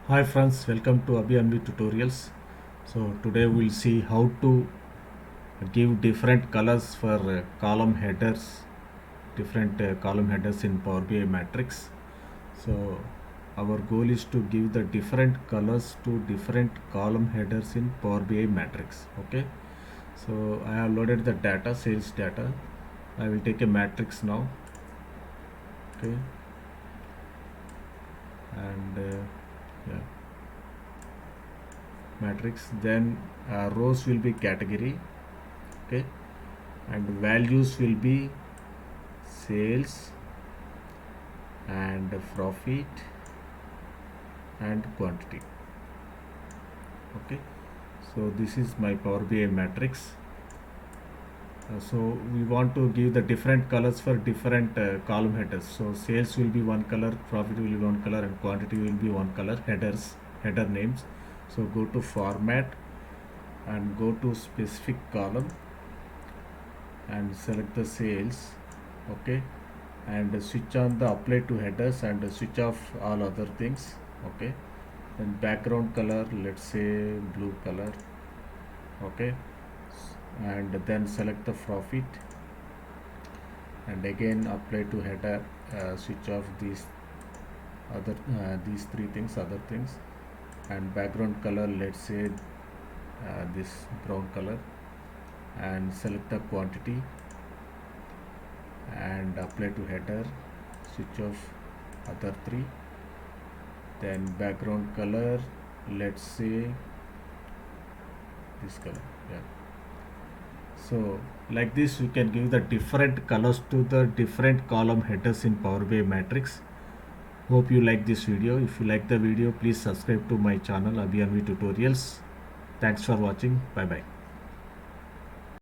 Hi friends, welcome to Abhi tutorials. So today we'll see how to give different colors for column headers, different column headers in Power BI matrix. So our goal is to give the different colors to different column headers in Power BI matrix. Okay. So I have loaded the data, sales data. I will take a matrix now. Okay. And yeah, matrix. Then rows will be category. Okay, and values will be sales and profit and quantity. Okay, so this is my Power BI matrix. So we want to give the different colors for different column headers. So sales will be one color, profit will be one color, and quantity will be one color. Header names. So go to format and go to specific column and select the sales. Okay, and switch on the apply to headers and switch off all other things. Okay, then background color, let's say blue color. Okay, and then select the profit and again apply to header, switch off these three things, other things, and background color, let's say this brown color, and select the quantity and apply to header, switch off other three, then background color, let's say this color. Yeah, so like this we can give the different colors to the different column headers in Power BI matrix. Hope you like this video. If you like the video, please subscribe to my channel Abhi tutorials. Thanks for watching. Bye bye.